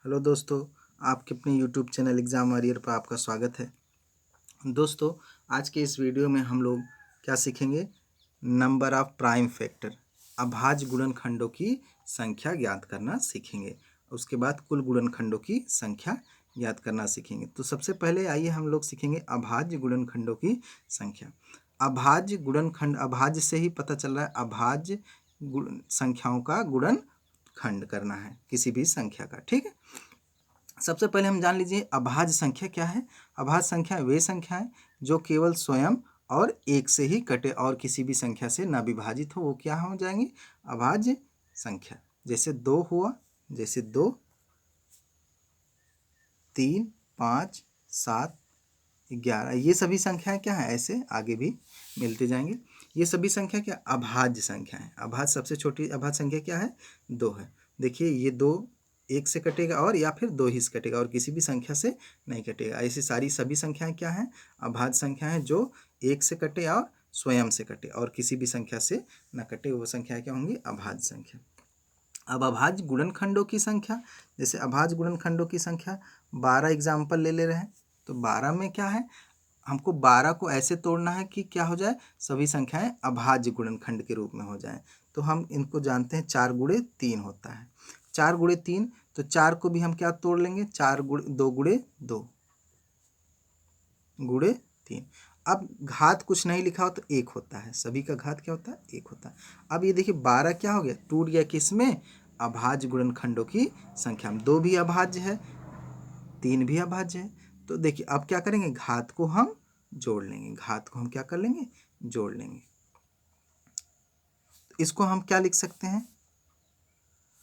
Hello दोस्तों, आपके अपने यूट्यूब चैनल एग्ज़ाम वॉरियर पर आपका स्वागत है। दोस्तों, आज के इस वीडियो में हम लोग क्या सीखेंगे? नंबर ऑफ प्राइम फैक्टर, अभाज्य गुणनखंडों की संख्या ज्ञात करना सीखेंगे। उसके बाद कुल गुणनखंडों की संख्या ज्ञात करना सीखेंगे। तो सबसे पहले आइए हम लोग सीखेंगे अभाज्य गुणनखंडों की संख्या। अभाज्य गुणनखंड, अभाज्य से ही पता चल रहा है अभाज्य संख्याओं का गुणनखंड करना है किसी भी संख्या का। ठीक है, सबसे पहले हम जान लीजिए अभाज्य संख्या क्या है। अभाज्य संख्या वे संख्याएं जो केवल स्वयं और एक से ही कटे और किसी भी संख्या से न विभाजित हो, वो क्या हो जाएंगी? अभाज्य संख्या। जैसे 2 हुआ, जैसे 2, 3, 5, 7, 11, ये सभी संख्याएं क्या है? ऐसे आगे भी मिलते जाएंगे। ये सभी संख्या क्या? अभाज्य संख्या है। अभाज्य सबसे छोटी अभाज्य संख्या क्या है? 2 है। देखिए ये 2 एक से कटेगा और या फिर 2 ही से कटेगा और किसी भी संख्या से नहीं कटेगा। ऐसी सारी सभी संख्याएं क्या हैं? अभाज्य संख्या है जो एक से कटे और स्वयं से कटे और किसी भी संख्या से न कटे, वो संख्या क्या होंगी? अभाज्य संख्या। अब अभाज्य गुणनखंडों की संख्या, जैसे अभाज्य गुणनखंडों की संख्या 12 एग्जाम्पल ले रहे हैं। तो 12 में क्या है? हमको 12 को ऐसे तोड़ना है कि क्या हो जाए? सभी संख्याएं अभाज्य गुणनखंड के रूप में हो जाएं। तो हम इनको जानते हैं 4 गुणे 3 होता है। 4 गुणे 3, तो 4 को भी हम क्या तोड़ लेंगे? 4 गुणे 2 गुणे 2 गुणे 3। अब घात कुछ नहीं लिखा हो तो 1 होता है। सभी का घात क्या होता है? 1 होता है। अब ये देखिए 12 क्या हो गया? टूट गया किसमें? अभाज्य गुणनखंडों की संख्या में। 2 भी अभाज्य है, 3 भी अभाज्य है। तो देखिए अब क्या करेंगे? घात को हम जोड़ लेंगे। घात को हम क्या कर लेंगे? जोड़ लेंगे। तो इसको हम क्या लिख सकते हैं?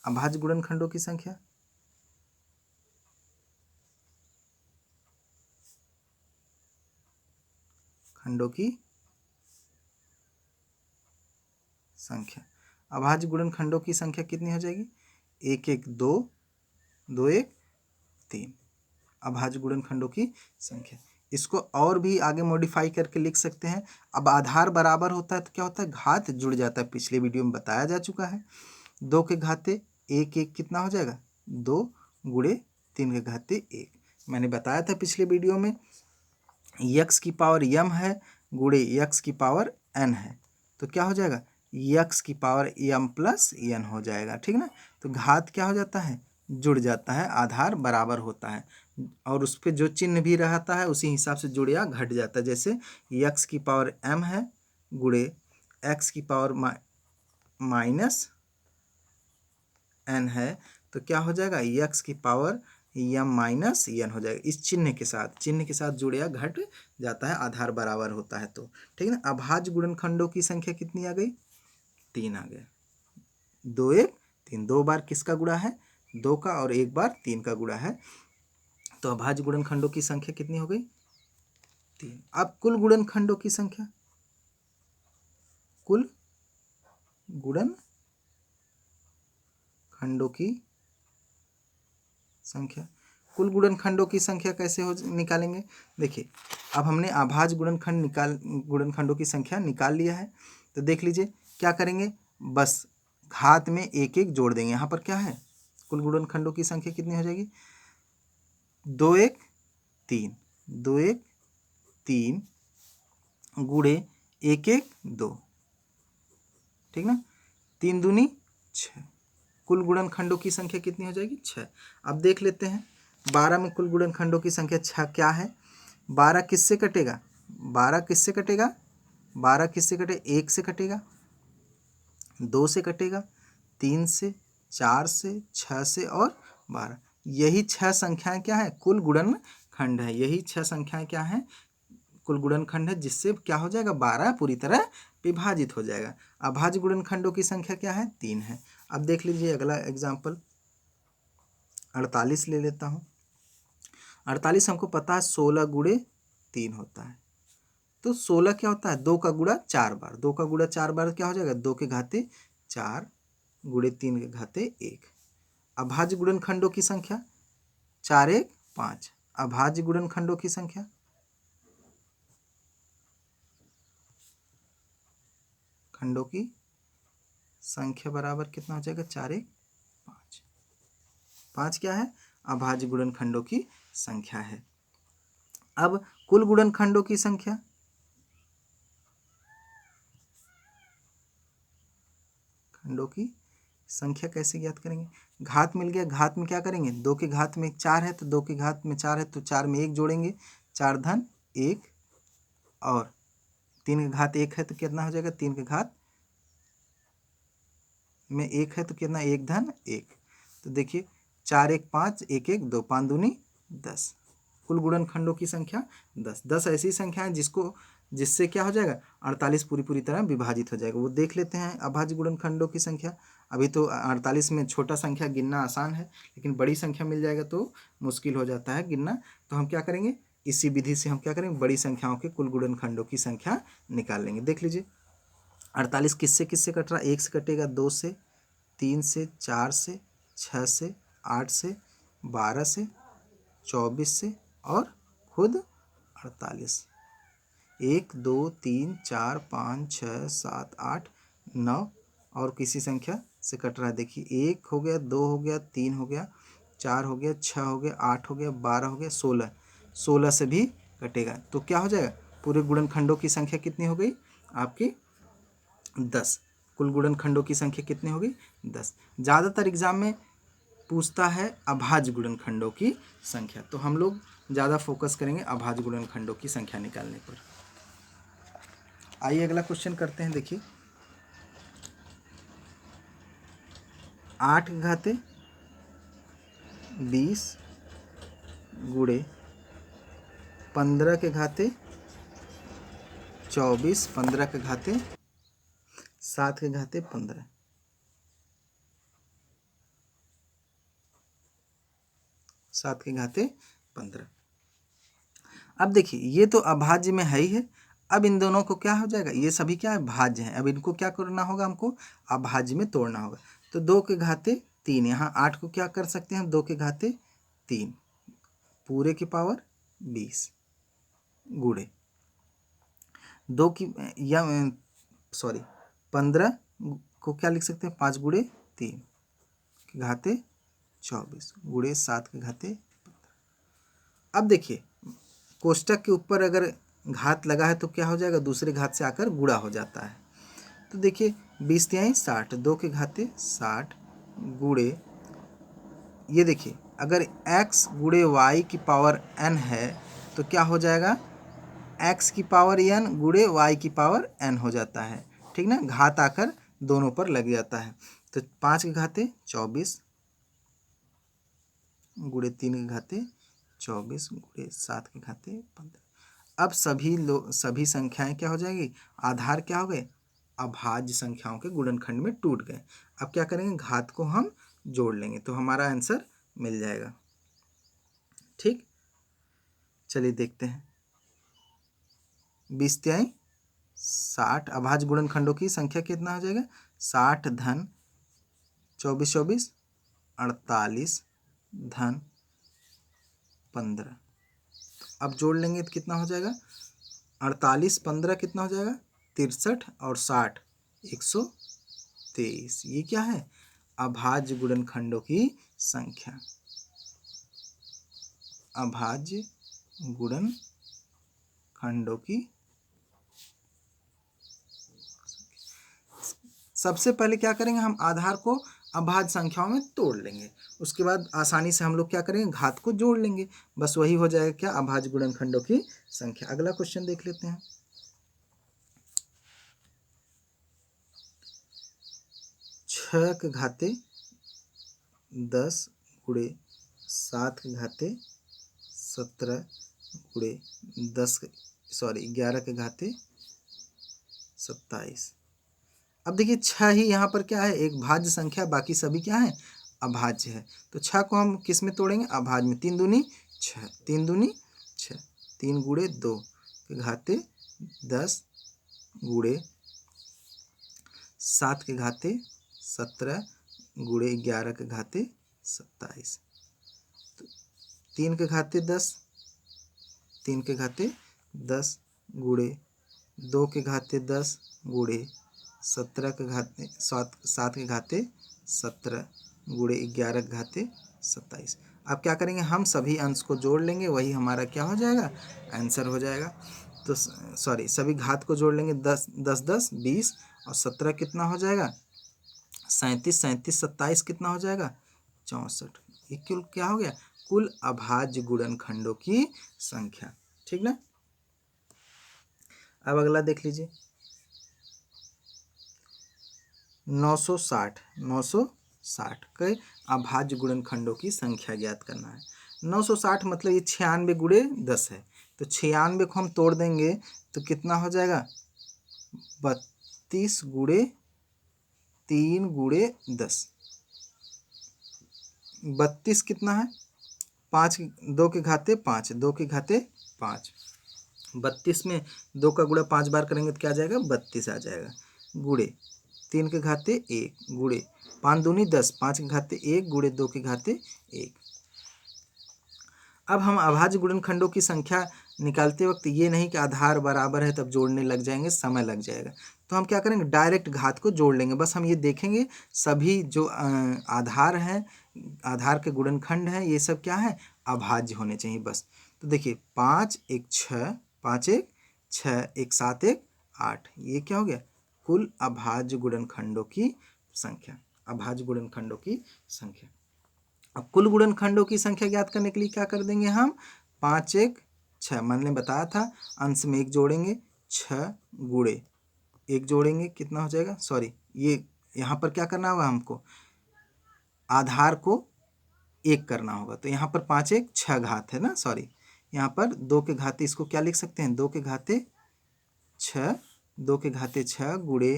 अभाज्य गुणनखंडों की संख्या खंडों की संख्या। अभाज्य गुणनखंडों की संख्या कितनी हो जाएगी? 1 1 2, 2 1 3। अभाज्य गुणनखंडों की संख्या। इसको और भी आगे मॉडिफाई करके लिख सकते हैं। अब आधार बराबर होता है तो क्या होता है? घात जुड़ जाता है। पिछले वीडियो में बताया जा चुका है। 2 के घाते 1 1 कितना हो जाएगा? 2 गुणे 3 के घाते 1। मैंने बताया था पिछले वीडियो में यक्स की पावर यम है गुणे यक्स की पावर एन है, तो क्या हो जाएगा? यक्स की पावर यम प्लस एन हो जाएगा। ठीक ना? तो घात क्या हो जाता है? जुड़ जाता है, आधार बराबर होता है और उस पर जो चिन्ह भी रहता है उसी हिसाब से जुड़ या घट जाता है। जैसे यक्स की पावर एम है गुणे एक्स की पावर माइनस एन है, तो क्या हो जाएगा? यक्स की पावर यम माइनस एन हो जाएगा। इस चिन्ह के साथ जुड़ या घट जाता है, आधार बराबर होता है। तो ठीक है ना? अभाज्य गुणनखंडों की संख्या कितनी आ गई? 3 आ गया। 2 1 3, 2 बार किसका गुणा है? 2 का, और 1 बार 3 का गुणा है। तो अभाज्य गुणनखंडों की संख्या कितनी हो गई? 3। अब कुल गुणनखंडों की संख्या, कुल गुणनखंडों की संख्या। कुल गुणनखंडों की संख्या कैसे निकालेंगे? देखिए अब हमने अभाज्य गुणनखंडों की संख्या निकाल लिया है। तो देख लीजिए क्या करेंगे? बस घात में 1 1 जोड़ देंगे। यहाँ पर क्या है? कुल गुणनखंडों की संख्या कितनी हो जाएगी? 2 1 3, 2 1 3 गुणे 1 1 2। ठीक ना? 3 दूनी 6। कुल गुणनखंडों की संख्या कितनी हो जाएगी? 6। अब देख लेते हैं 12 में कुल गुणनखंडों की संख्या 6 क्या है? 12 किससे कटेगा? 12 किससे कटेगा? 12 किससे कटे? 1 से कटेगा, 2 से कटेगा, 3 से, 4 से, 6 से और 12। यही 6 संख्याएं क्या है? कुल गुणनखंड है। यही 6 संख्याएं क्या है? कुल गुणनखंड है, जिससे क्या हो जाएगा? 12 पूरी तरह विभाजित हो जाएगा। अभाज्य गुणनखंडों की संख्या क्या है? 3 है। अब देख लीजिए अगला एग्जाम्पल 48 ले लेता हूँ। 48 हमको पता है 16 गुणे 3 होता है। तो 16 क्या होता है? 2 का गुणा 4 बार। 2 का गुणा 4 बार क्या हो जाएगा? 2 के घाते 4 गुणे 3 के घाते 1। अभाज्य गुणनखंडों की संख्या 4 1 5। अभाज्य गुणनखंडों की संख्या खंडों की संख्या बराबर कितना हो जाएगा? 4 1 5। 5 क्या है? अभाज्य गुणनखंडों की संख्या है। अब कुल गुणनखंडों की संख्या, खंडों की संख्या कैसे ज्ञात करेंगे? घात मिल गया, घात में क्या करेंगे? 2 के घात में 4 है तो 2 के घात में 4 है तो 4 में 1 जोड़ेंगे, 4 धन 1, और 3 के घात 1 है तो कितना हो जाएगा? 3 के घात में 1 है तो कितना? 1 धन 1। तो देखिए 4 1 5, 1 1 2, 5 दूनी 10। कुल गुणनखंडों की संख्या 10। 10 ऐसी संख्या है जिससे क्या हो जाएगा? 48 पूरी तरह विभाजित हो जाएगा। वो देख लेते हैं अभाज्य गुणनखंडों की संख्या। अभी तो 48 में छोटा संख्या गिनना आसान है, लेकिन बड़ी संख्या मिल जाएगा तो मुश्किल हो जाता है गिनना। तो हम क्या करेंगे? इसी विधि से हम क्या करेंगे? बड़ी संख्याओं के कुल गुणनखंडों की संख्या निकाल लेंगे। देख लीजिए 48 किससे कट रहा है? 1 से कटेगा, 2 से, 3 से, 4 से, 6 से, 8 से, 12 से, 24 से और खुद 48। 1 2 3 4 5 6 7 8 9 और किसी संख्या से कट रहा है। देखिए 1 हो गया, 2 हो गया, 3 हो गया, 4 हो गया, 6 हो गया, 8 हो गया, 12 हो गया, 16। 16 से भी कटेगा तो क्या हो जाएगा? पूरे गुणनखंडों की संख्या कितनी हो गई आपकी? 10। कुल गुणनखंडों की संख्या कितनी होगी? 10। ज़्यादातर एग्जाम में पूछता है अभाज्य गुणनखंडों की संख्या, तो हम लोग ज़्यादा फोकस करेंगे अभाज्य गुणनखंडों की संख्या निकालने पर। आइए अगला क्वेश्चन करते हैं। देखिए 8 के घाते 20 गुणे 15 के घाते 24, 15 के घाते 7 के घाते 15, 7 के घाते 15। अब देखिए ये तो अभाज्य में है ही है। अब इन दोनों को क्या हो जाएगा? ये सभी क्या है? भाज्य हैं। अब इनको क्या करना होगा? हमको अभाज्य में तोड़ना होगा। तो 2 के घाते 3, यहाँ 8 को क्या कर सकते हैं? 2 के घाते 3 पूरे की पावर 20 गुणे 2 की या सॉरी 15 को क्या लिख सकते हैं? 5 गुणे 3 के घाते 24 गुणे 7 के घाते 15। अब देखिए कोष्टक के ऊपर अगर घात लगा है तो क्या हो जाएगा? दूसरे घात से आकर गुणा हो जाता है। तो देखिए 20 तिहाई 60, 2 के घाते 60 गुणे, ये देखिए अगर x गुणे y की पावर n है तो क्या हो जाएगा? x की पावर n गुणे y की पावर n हो जाता है। ठीक ना? घात आकर दोनों पर लग जाता है। तो 5 के घाते 24 गुणे 3 के घाते 24 गुणे 7 के घाते 15। अब सभी संख्याएं क्या हो जाएगी? आधार क्या हो गए? अभाज्य संख्याओं के गुणनखंड में टूट गए। अब क्या करेंगे? घात को हम जोड़ लेंगे तो हमारा आंसर मिल जाएगा। ठीक, चलिए देखते हैं। 20 तिहाई 60 अभाज्य गुणनखंडों की संख्या कितना हो जाएगा? 60 धन 24 24 48 धन 15। अब जोड़ लेंगे तो कितना हो जाएगा? 48 15 कितना हो जाएगा? 63 और 60 123। ये क्या है? अभाज्य गुणनखंडों की संख्या। अभाज्य गुणनखंडों की सबसे पहले क्या करेंगे? हम आधार को अभाज्य संख्याओं में तोड़ लेंगे। उसके बाद आसानी से हम लोग क्या करेंगे? घात को जोड़ लेंगे। बस वही हो जाएगा क्या? अभाज्य गुणनखंडों की संख्या। अगला क्वेश्चन देख लेते हैं। 6 के घाते 10 गुणे 7 के घाते 17 गुणे 11 के घाते 27। अब देखिए 6 ही यहाँ पर क्या है? एक भाज्य संख्या, बाकी सभी क्या है? अभाज्य है। तो 6 को हम किस में तोड़ेंगे? अभाज्य में। 3 दूनी 6, 3 दूनी 6, 3 गुणे 2 के घाते 10 गुणे 7 के घाते 17 गुणे 11 के घाते 27। तो 3 के घाते 10, 3 के घाते 10 गुणे 2 के घाते 10 गुणे 17 के घाते 7 के घाते 17 गुणे 11 के घाते 27। अब क्या करेंगे, हम सभी अंश को जोड़ लेंगे, वही हमारा क्या हो जाएगा, आंसर हो जाएगा। तो सॉरी, सभी घात को जोड़ लेंगे, 10 10 10 20 और 17 कितना हो जाएगा, 37 37 27 कितना हो जाएगा, 64। ये कुल क्या हो गया, कुल अभाज्य गुणनखंडों की संख्या। ठीक ना। अब अगला देख लीजिए, 960 960 के अभाज्य गुणनखंडों की संख्या ज्ञात करना है। 960 मतलब ये 96 गुणे 10 है, तो 96 को हम तोड़ देंगे तो कितना हो जाएगा, 32 गुणे 3 गुणे 10। 32 कितना है, 5 2 के घाते 5, 2 के घाते 5। 32 में 2 का गुणा 5 बार करेंगे तो क्या आ जाएगा, 32 आ जाएगा। गुणे 3 के घाते 1 गुणे 5 दूनी 10, 5 के घाते 1 गुणे 2 के घाते 1। अब हम अभाज्य गुणनखंडों की संख्या निकालते वक्त ये नहीं कि आधार बराबर है तब जोड़ने लग जाएंगे, समय लग जाएगा। तो हम क्या करेंगे, डायरेक्ट घात को जोड़ लेंगे। बस हम ये देखेंगे सभी जो आधार हैं, आधार के गुणनखंड हैं, ये सब क्या है, अभाज्य होने चाहिए बस। तो देखिए 5 1 6, 5 1 6, 1 7 1 8, ये क्या हो गया, कुल अभाज्य गुणनखंडों की संख्या। अभाज्य गुणनखंडों की संख्या। अब कुल गुणनखंडों की संख्या ज्ञात करने के लिए क्या कर देंगे हम, 5 1 6, मैंने बताया था अंश में 1 जोड़ेंगे, 6 गुणे 1 जोड़ेंगे कितना हो जाएगा, सॉरी ये यहाँ पर क्या करना होगा, हमको आधार को 1 करना होगा। तो यहाँ पर 5 1 6 घात है ना, सॉरी यहाँ पर 2 के घाते, इसको क्या लिख सकते हैं, 2 के घाते 6, 2 के घाते 6 गुणे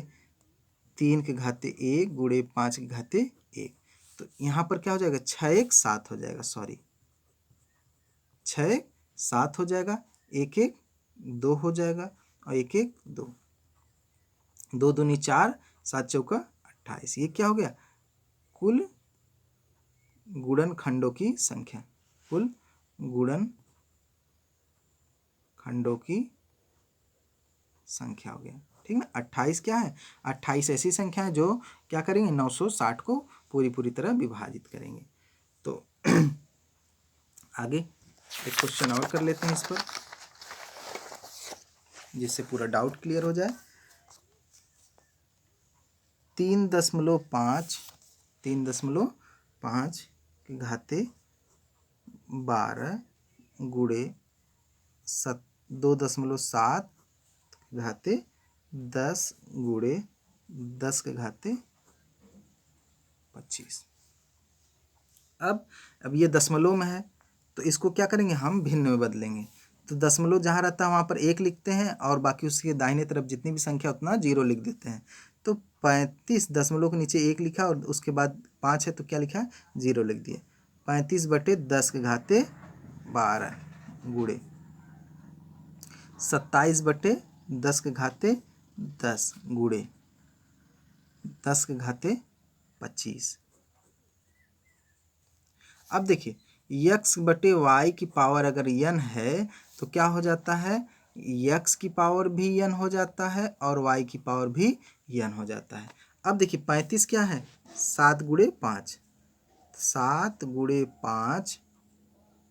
3 के घाते 1 गुणे 5 के घाते 1। तो यहाँ पर क्या हो जाएगा, 6 1 7 हो जाएगा, सॉरी 6 1 7 हो जाएगा, 1 1 2 हो जाएगा और 1 1 2, 2 दूनी 4, 7 चौका 28। ये क्या हो गया, कुल गुणनखंडों की संख्या। कुल गुणनखंडों की संख्या हो गया। ठीक ना। 28 क्या है, 28 ऐसी संख्या है जो क्या करेंगे, 960 को पूरी तरह विभाजित करेंगे। तो आगे एक क्वेश्चन और कर लेते हैं इस पर, जिससे पूरा डाउट क्लियर हो जाए। 3.5 3.5 के घाते 12 गुणे 2.7 के घाते 10 गुणे 10 के घाते 25। अब ये दशमलव में है तो इसको क्या करेंगे, हम भिन्न में बदलेंगे। तो दशमलव जहाँ रहता है वहाँ पर 1 लिखते हैं और बाकी उसके दाहिने तरफ जितनी भी संख्या उतना 0 लिख देते हैं। तो 35 दशमलव के नीचे 1 लिखा और उसके बाद 5 है तो क्या लिखा है, 0 लिख दिए। 35/10 के घाते 12 गुणे 27/10 के घाते 10 गुणे 10 के घाते 25। अब देखिए x/y की पावर अगर n है तो क्या हो जाता है, x की पावर भी n हो जाता है और y की पावर भी n हो जाता है। अब देखिए 35 क्या है, 7 गुणे 5, 7 गुणे 5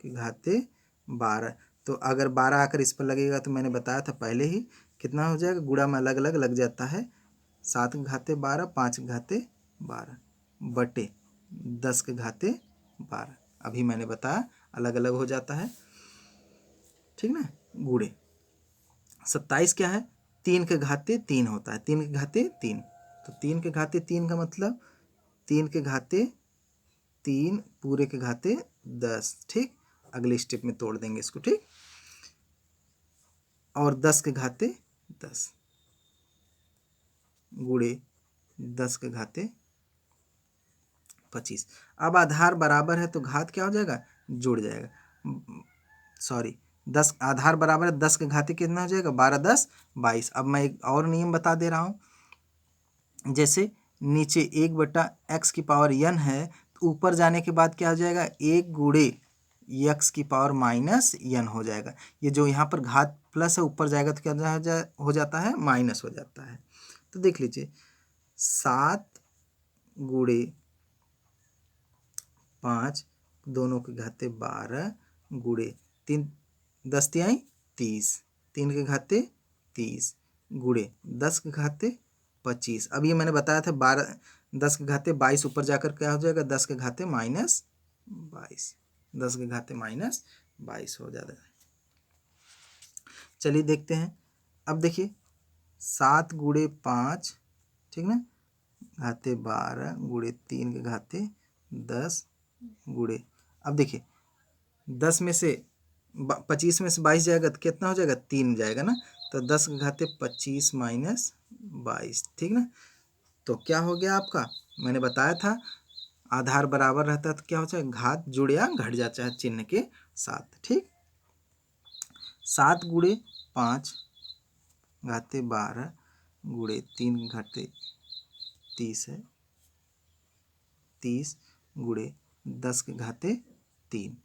के घाते 12। तो अगर 12 आकर इस पर लगेगा तो मैंने बताया था पहले ही कितना हो जाएगा, गुणा में अलग अलग लग जाता है। 7 के घाते 12, 5 के घाते 12 बटे 10 के घाते 12, अभी मैंने बताया अलग अलग हो जाता है। ठीक ना। गुणे 27 क्या है, 3 के घाते 3 होता है, 3 के घाते 3। तो 3 के घाते 3 का मतलब 3 के घाते 3 पूरे के घाते 10। ठीक, अगले स्टेप में तोड़ देंगे इसको। ठीक, और 10 के घाते 10 गुणे 10 के घाते 25। अब आधार बराबर है तो घात क्या हो जाएगा, जुड़ जाएगा। सॉरी 10 आधार बराबर है, 10 के घाते कितना हो जाएगा, 12 10 22। अब मैं एक और नियम बता दे रहा हूँ, जैसे नीचे 1/x की पावर n है तो ऊपर जाने के बाद क्या हो जाएगा, 1 गुणे x की पावर -n हो जाएगा। ये जो यहाँ पर घात प्लस है ऊपर जाएगा तो क्या हो जाता है, माइनस हो जाता है। तो देख लीजिए 7 गुणे 5 दोनों के घाते 12 गुणे 3 10 तिहाई 30, 3 के घाते 30 गुणे 10 के घाते 25। अब ये मैंने बताया था 10 के घाते 22 ऊपर जाकर क्या हो जाएगा, 10 के घाते -22, 10 के घाते -22 हो जाता है। चलिए देखते हैं। अब देखिए 7 गुणे 5, ठीक ना, घाते 12 गुणे 3 के घाते 10 गुणे, अब देखिए 10 में से 25 में से 22 जाएगा तो कितना हो जाएगा, 3 जाएगा ना, तो 10 के घाते 25 माइनस 22, ठीक ना। तो क्या हो गया आपका, मैंने बताया था आधार बराबर रहता है तो क्या होता है, घात जुड़ या घट जाता है चिन्ह के साथ, ठीक। 7 गुणे 5 घाते 12 गुणे 3 घाते 30 है, 30 गुणे 10 के घाते 3।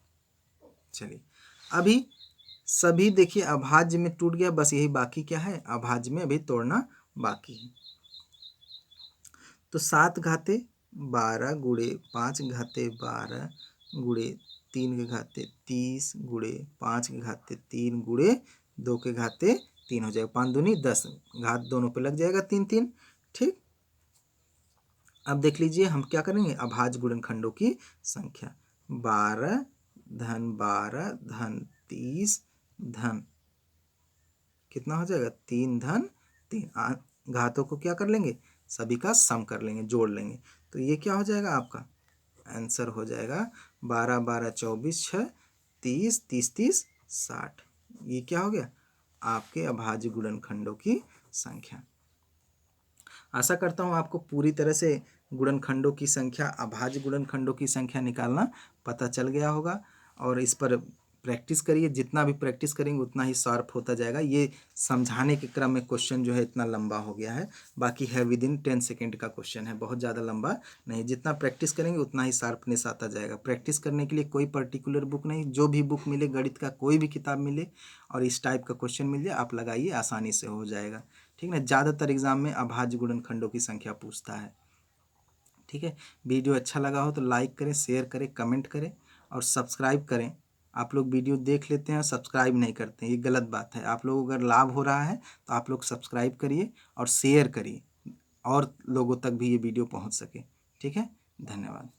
चलिए अभी सभी देखिए अभाज्य में टूट गया, बस यही बाकी क्या है, अभाज्य में अभी तोड़ना बाकी है। तो 7 घाते 12 गुणे 5 घाते 12 गुणे 3 के घाते 30 गुणे 5 के घाते 3 गुणे 2 के घाते 3 हो जाएगा, 5 दूनी 10, घात दोनों पे लग जाएगा 3 3, ठीक। अब देख लीजिए हम क्या करेंगे, अभाज्य गुणनखंडों की संख्या 12 धन 12 धन 30 धन कितना हो जाएगा, 3 धन 3, घातों को क्या कर लेंगे, सभी का सम कर लेंगे, जोड़ लेंगे, तो ये क्या हो जाएगा आपका आंसर हो जाएगा 12 12 24 6 30 30 30 60। ये क्या हो गया आपके अभाज्य गुणनखंडों की संख्या। आशा करता हूँ आपको पूरी तरह से गुणनखंडों की संख्या, अभाज्य गुणनखंडों की संख्या निकालना पता चल गया होगा, और इस पर प्रैक्टिस करिए, जितना भी प्रैक्टिस करेंगे उतना ही शार्प होता जाएगा। ये समझाने के क्रम में क्वेश्चन जो है इतना लंबा हो गया है, बाकी है विदिन 10 सेकेंड का क्वेश्चन है, बहुत ज़्यादा लंबा नहीं। जितना प्रैक्टिस करेंगे उतना ही शार्पनेस आता जाएगा। प्रैक्टिस करने के लिए कोई पर्टिकुलर बुक नहीं, जो भी बुक मिले, गणित का कोई भी किताब मिले और इस टाइप का क्वेश्चन मिल जाए आप लगाइए, आसानी से हो जाएगा, ठीक ना। ज़्यादातर एग्जाम में अभाज्य गुणनखंडों की संख्या पूछता है, ठीक है। वीडियो अच्छा लगा हो तो लाइक करें, शेयर करें, कमेंट करें और सब्सक्राइब करें। आप लोग वीडियो देख लेते हैं, सब्सक्राइब नहीं करते हैं, ये गलत बात है। आप लोगों को अगर लाभ हो रहा है तो आप लोग सब्सक्राइब करिए और शेयर करिए, और लोगों तक भी ये वीडियो पहुंच सके, ठीक है। धन्यवाद।